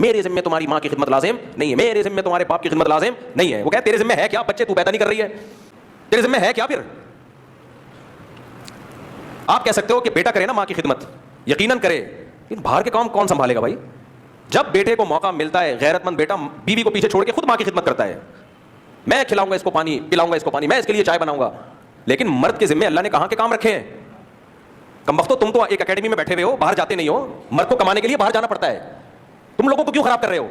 میرے ذمہ تمہاری ماں کی خدمت لازم نہیں ہے, میرے ذمہ تمہارے باپ کی خدمت لازم نہیں ہے. وہ کہے تیرے ذمہ ہے کیا, بچے تو پیدا نہیں کر رہی ہے, تیرے ذمہ ہے کیا؟ پھر آپ کہہ سکتے ہو کہ بیٹا کرے نا ماں کی خدمت, یقیناً کرے, لیکن باہر کے کام کون سنبھالے گا بھائی؟ جب بیٹے کو موقع ملتا ہے, غیرت مند بیٹا بیوی کو پیچھے چھوڑ کے خود ماں کی خدمت کرتا ہے. میں کھلاؤں گا اس کو پانی, پلاؤں گا اس کو پانی, میں اس کے لیے چائے بناؤں گا. لیکن مرد کے ذمہ اللہ نے کہاں کے کام رکھے ہیں؟ کم وقتوں تم تو ایک اکیڈمی میں بیٹھے ہوئے ہو, باہر جاتے نہیں ہو. مرد کو کمانے کے لیے باہر جانا پڑتا ہے. تم لوگوں کو کیوں خراب کر رہے ہو؟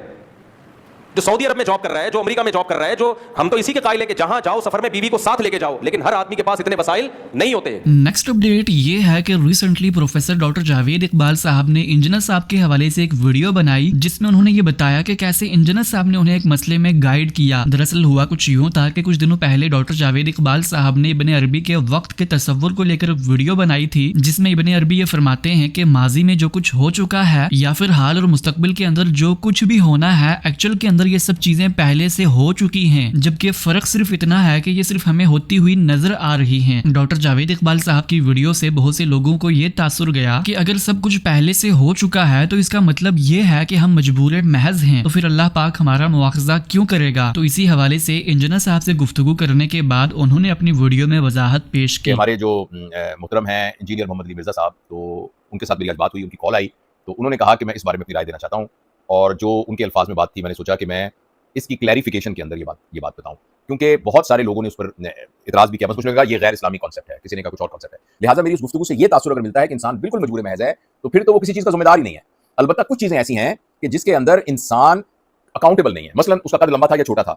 جو سعودی عرب میں جاب کر رہا ہے, جو امریکہ میں جاب کر رہا ہے, جو ہم تو اسی کے قائل ہے کہ جہاں جاؤ سفر میں بیوی کو ساتھ لے کے جاؤ, لیکن ہر آدمی کے پاس اتنے وسائل نہیں ہوتے. نیکسٹ اپڈیٹ یہ ہے کہ recently professor doctor Javed Iqbal صاحب نے انجینئر صاحب کے حوالے سے ایک ویڈیو بنائی جس میں انہوں نے یہ بتایا کہ کیسے انجینئر صاحب نے انہیں ایک مسئلے میں گائیڈ کیا. دراصل ہوا کچھ یوں تھا کہ کچھ دنوں پہلے ڈاکٹر جاوید اقبال صاحب نے ابن عربی کے وقت کے تصور کو لے کر ویڈیو بنائی تھی جس میں ابن عربی یہ فرماتے ہیں کہ ماضی میں جو کچھ ہو چکا ہے یا پھر حال اور مستقبل کے اندر جو کچھ بھی ہونا ہے, ایکچوئل کے اندر یہ سب چیزیں پہلے سے ہو چکی ہیں, جبکہ فرق صرف اتنا ہے کہ یہ صرف ہمیں ہوتی ہوئی نظر آ رہی ہیں. ڈاکٹر جاوید اقبال صاحب کی ویڈیو سے بہت سے لوگوں کو یہ تاثر گیا کہ اگر سب کچھ پہلے سے ہو چکا ہے تو اس کا مطلب یہ ہے کہ ہم مجبور محض ہیں, تو پھر اللہ پاک ہمارا مواخذہ کیوں کرے گا. تو اسی حوالے سے انجینئر صاحب سے گفتگو کرنے کے بعد انہوں نے اپنی ویڈیو میں وضاحت پیش کی. ہمارے جو محترم ہیں انجینئر محمد علی مرزا صاحب, تو ان کے ساتھ میری آج بات ہوئی, ان کی کال آئی, تو انہوں نے کہا کہ میں اس بارے میں اپنی رائے دینا چاہتا ہوں, اور جو ان کے الفاظ میں بات تھی میں نے سوچا کہ میں اس کی کلیریفیکیشن کے اندر یہ بات بتاؤں, کیونکہ بہت سارے لوگوں نے اس پر اعتراض بھی کیا. بس کچھ لگا یہ غیر اسلامی کانسیپٹ ہے, کسی نے کہا کچھ اور کانسیپٹ ہے. لہٰذا میری اس گفتگو سے یہ تاثر اگر ملتا ہے کہ انسان بالکل مجبور محض ہے, تو پھر تو وہ کسی چیز کا ذمہ دار ہی نہیں ہے. البتہ کچھ چیزیں ایسی ہیں کہ جس کے اندر انسان اکاؤنٹیبل نہیں ہے. مثلا اس کا قد لمبا تھا یا چھوٹا تھا,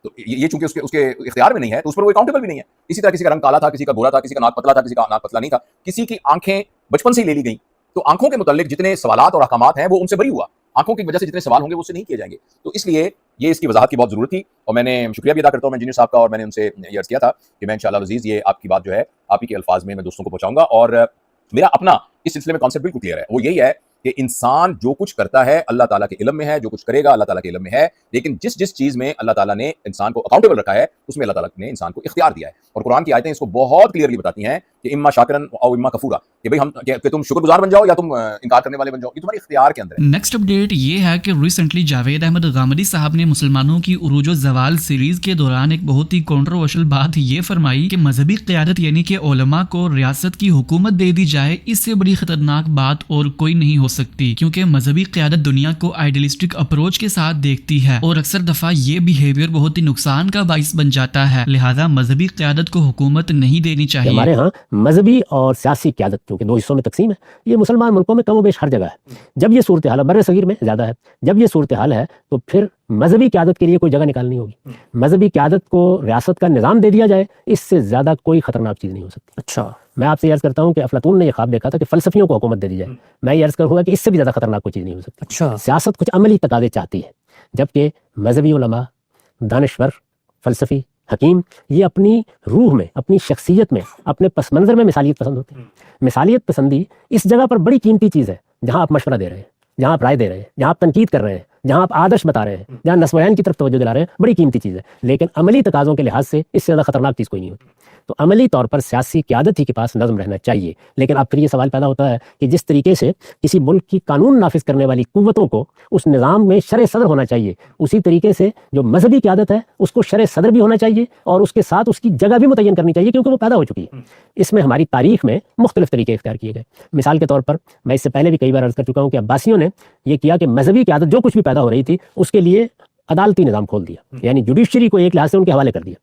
تو یہ چونکہ اس کے اختیار میں نہیں ہے, تو اس پر وہ اکاؤنٹیبل بھی نہیں ہے. اسی طرح کسی کا رنگ کالا تھا, کسی کا گورا تھا, کسی کا ناک پتلا تھا, کسی کا ناک پتلا نہیں تھا, کسی کی آنکھیں بچپن سے ہی لے لی گئیں, تو آنکھوں کے متعلق جتنے سوالات اور احکامات ہیں وہ ان سے بری ہوا. آنکھوں کی وجہ سے جتنے سوال ہوں گے وہ اس سے نہیں کیے جائیں گے. تو اس لیے یہ اس کی وضاحت کی بہت ضرورت تھی, اور میں نے شکریہ بھی ادا کرتا ہوں میں انجینئر صاحب کا, اور میں نے ان سے یہ عرض کیا تھا کہ میں انشاءاللہ عزیز یہ آپ کی بات جو ہے آپ ہی کے الفاظ میں دوستوں کو پہنچاؤں گا. اور میرا اپنا اس سلسلے میں کانسیپٹ بالکل کلیئر ہے, وہ یہی ہے کہ انسان جو کچھ کرتا ہے اللہ تعالیٰ کے علم میں ہے, جو کچھ کرے گا اللہ تعالیٰ کے علم میں ہے, لیکن جس چیز میں اللہ تعالیٰ نے انسان کو اکاؤنٹیبل رکھا ہے اس میں اللہ تعالیٰ نے انسان کو اختیار دیا ہے. اور قرآن کی آیتیں اس کو بہت کلیئرلی بتاتی ہیں کہ اما شاکرن او اما کفورا, کہ بھئی کہ تم شکر گزار بن جاؤ یا تم انکار کرنے والے بن جاؤ, یہ تمہارے اختیار کے اندر ہے. نیکسٹ اپڈیٹ یہ ہے کہ ریسنٹلی جاوید احمد غامدی صاحب نے مسلمانوں کی عروج و زوال سیریز کے دوران ایک بہت ہی کنٹروورشل بات یہ فرمائی کہ مذہبی قیادت یعنی کہ علماء کو ریاست کی حکومت دے دی جائے, اس سے بڑی خطرناک بات اور کوئی نہیں ہو سکتی, کیونکہ مذہبی قیادت دنیا کو آئیڈیلسٹک اپروچ کے ساتھ دیکھتی ہے اور اکثر دفعہ یہ بیہیویئر بہت ہی نقصان کا باعث بن جاتا ہے. لہذا مذہبی قیادت کو حکومت نہیں دینی چاہیے. ہمارے ہاں مذہبی اور سیاسی قیادت کیونکہ دو حصوں میں تقسیم ہے, یہ مسلمان ملکوں میں کم و بیش ہر جگہ ہے. جب یہ صورتحال ہے, بر صغیر میں زیادہ ہے, جب یہ صورتحال ہے تو پھر مذہبی قیادت کے لیے کوئی جگہ نکالنی ہوگی. مذہبی قیادت کو ریاست کا نظام دے دیا جائے, اس سے زیادہ کوئی خطرناک چیز نہیں ہو سکتی. اچھا, میں آپ سے عرض کرتا ہوں کہ افلاطون نے یہ خواب دیکھا تھا کہ فلسفیوں کو حکومت دے دی جائے. میں یہ عرض کروں گا کہ اس سے بھی زیادہ خطرناک کوئی چیز نہیں ہو سکتی. اچھا, سیاست کچھ عملی تقاضے چاہتی ہے, جبکہ مذہبی علماء, دانشور, فلسفی, حکیم یہ اپنی روح میں, اپنی شخصیت میں, اپنے پس منظر میں مثالیت پسند ہوتے ہیں. مثالیت پسندی اس جگہ پر بڑی قیمتی چیز ہے جہاں آپ مشورہ دے رہے ہیں, جہاں آپ رائے دے رہے ہیں, جہاں آپ تنقید کر رہے ہیں, جہاں آپ آدرش بتا رہے ہیں, جہاں نصب بیان کی طرف توجہ دلا رہے ہیں, بڑی قیمتی چیز ہے. لیکن عملی تقاضوں کے لحاظ سے اس سے زیادہ خطرناک چیز کوئی نہیں ہوتی. تو عملی طور پر سیاسی قیادت ہی کے پاس نظم رہنا چاہیے. لیکن اب پھر یہ سوال پیدا ہوتا ہے کہ جس طریقے سے کسی ملک کی قانون نافذ کرنے والی قوتوں کو اس نظام میں شرع صدر ہونا چاہیے, اسی طریقے سے جو مذہبی قیادت ہے اس کو شرع صدر بھی ہونا چاہیے, اور اس کے ساتھ اس کی جگہ بھی متعین کرنی چاہیے کیونکہ وہ پیدا ہو چکی ہے. اس میں ہماری تاریخ میں مختلف طریقے اختیار کیے گئے. مثال کے طور پر میں اس سے پہلے بھی کئی بار عرض کر چکا ہوں کہ عباسیوں نے یہ کیا کہ مذہبی قیادت جو کچھ بھی پیدا ہو رہی تھی اس کے لیے عدالتی نظام کھول دیا, یعنی جوڈیشری کو ایک لحاظ سے ان کے حوالے کر دیا.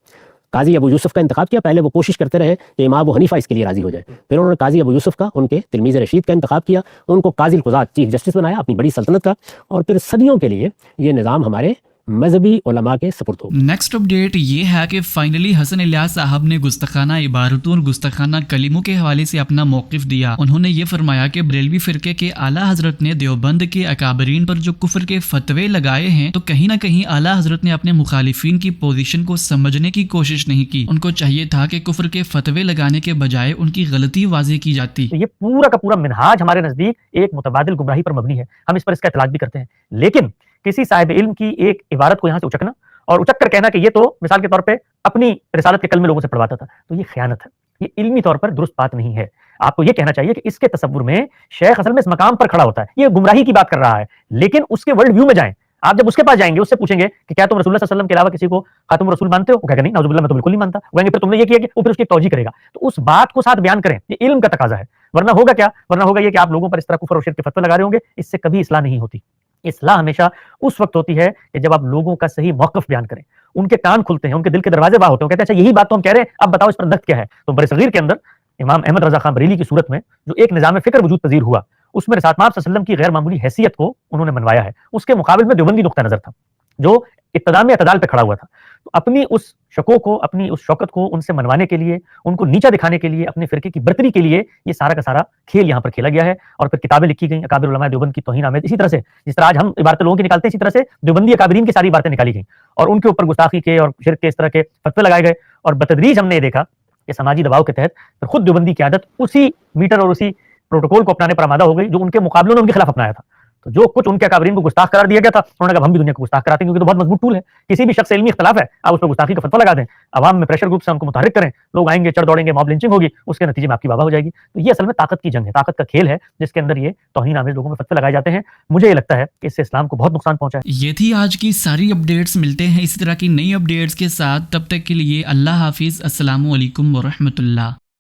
قاضی ابو یوسف کا انتخاب کیا, پہلے وہ کوشش کرتے رہے کہ امام ابو حنیفہ اس کے لیے راضی ہو جائے, پھر انہوں نے قاضی ابو یوسف کا, ان کے تلمیذ رشید کا انتخاب کیا, ان کو قاضی القضات چیف جسٹس بنایا اپنی بڑی سلطنت کا, اور پھر صدیوں کے لیے یہ نظام ہمارے مذہبی علماء کے سپرد ہو. نیکسٹ اپڈیٹ یہ ہے کہ فائنلی حسن الیاس صاحب نے گستاخانہ عبارتوں اور گستاخانہ کلموں کے حوالے سے اپنا موقف دیا. انہوں نے یہ فرمایا کہ بریلوی فرقے کے اعلیٰ حضرت نے دیوبند کے اکابرین پر جو کفر کے فتوے لگائے ہیں, تو کہیں نہ کہیں اعلیٰ حضرت نے اپنے مخالفین کی پوزیشن کو سمجھنے کی کوشش نہیں کی. ان کو چاہیے تھا کہ کفر کے فتوے لگانے کے بجائے ان کی غلطی واضح کی جاتی. یہ پورا کا پورا منہاج ہمارے نزدیک ایک متبادل گمراہی پر مبنی ہے. ہم اس پر اس کا اطلاق بھی کرتے ہیں, لیکن کسی صاحب علم کی ایک عبارت کو یہاں سے اچکنا اور اچک کر کہنا کہ یہ تو مثال کے طور پہ اپنی رسالت کے کلمے لوگوں سے پڑھواتا تھا, تو یہ خیانت ہے, یہ علمی طور پر درست بات نہیں ہے. آپ کو یہ کہنا چاہیے کہ اس کے تصور میں شیخ اصل میں اس مقام پر کھڑا ہوتا ہے، یہ گمراہی کی بات کر رہا ہے، لیکن اس کے ورلڈ ویو میں جائیں، آپ جب اس کے پاس جائیں گے اس سے پوچھیں گے کہ کیا تم رسول اللہ صلی اللہ علیہ وسلم کے علاوہ کسی کو خاتم الرسول مانتے ہو؟ وہ کہے گا نہیں، نعوذ باللہ میں تو بالکل نہیں مانتا۔ وہ کہیں گے پھر تم نے یہ کیا کہ وہ پھر اس کی توجیہ کرے گا، تو اس بات کو ساتھ بیان کریں، یہ علم کا تقاضا ہے، ورنہ ہوگا کیا؟ ورنہ ہوگا یہ کہ آپ لوگوں پر اس طرح کفر اور شرک کے فتوے لگا رہے ہوں گے، اس سے کبھی اصلاح نہیں ہوتی۔ اصلاح ہمیشہ اس وقت ہوتی ہے کہ جب آپ لوگوں کا صحیح موقف بیان کریں، ان کے کان کھلتے ہیں، ان کے دل کے دروازے واہ ہوتے ہیں، کہتے ہیں اچھا یہی بات تو ہم کہہ رہے ہیں، اب بتاؤ اس پر نقد کیا ہے؟ تو برصغیر کے اندر امام احمد رضا خان بریلی کی صورت میں جو ایک نظام فکر وجود پذیر ہوا، اس میں رسالت مآب صلی اللہ علیہ وسلم کی غیر معمولی حیثیت کو انہوں نے منوایا ہے، اس کے مقابل میں دیوبندی نقطہ نظر تھا جو ابتدا میں اعتدال پہ کھڑا ہوا تھا۔ تو اپنی اس شکو کو، اپنی اس شوکت کو ان سے منوانے کے لیے، ان کو نیچا دکھانے کے لیے، اپنے فرقے کی برتری کے لیے یہ سارا کا سارا کھیل یہاں پر کھیلا گیا ہے، اور پھر کتابیں لکھی گئیں اکابر علماء دیوبند کی توہین آمیز، اسی طرح سے جس طرح آج ہم عبارتیں لوگوں کی نکالتے ہیں، اسی طرح سے دیوبندی اکابرین کی ساری باتیں نکالی گئیں اور ان کے اوپر گستاخی کے اور شرک کے اس طرح کے فتوے لگائے گئے، اور بتدریج ہم نے یہ دیکھا کہ سماجی دباؤ کے تحت پھر خود دیوبندی کی عادت اسی میٹر اور اسی پروٹوکول کو اپنانے پر آمادہ ہو گئی جو ان کے مقابلوں نے ان کے خلاف اپنایا تھا۔ تو جو کچھ ان کے اکابرین کو گستاخ قرار دیا گیا تھا، انہوں نے کہا ہم بھی دنیا کو گستاخ کراتے ہیں، کیونکہ تو بہت مضبوط ٹول ہے، کسی بھی شخص سے علمی اختلاف ہے آپ اس پر گستاخی کا فتویٰ لگا دیں، عوام میں پریشر گروپ سے ہم کو متحرک کریں، لوگ آئیں گے، چڑھ دوڑیں گے، ماب لنچنگ ہوگی، اس کے نتیجے میں آپ کی واہ ہو جائے گی۔ تو یہ اصل میں طاقت کی جنگ ہے، طاقت کا کھیل ہے، جس کے اندر یہ توہین آمیز لوگوں میں فتوے لگائے جاتے ہیں۔ مجھے یہ لگتا ہے کہ اس سے اسلام کو بہت نقصان پہنچا ہے۔ یہ تھی آج کی ساری اپڈیٹس، ملتے ہیں اسی طرح کی نئی اپڈیٹس کے ساتھ، تب تک کے لیے اللہ حافظ، السلام علیکم ورحمۃ اللہ۔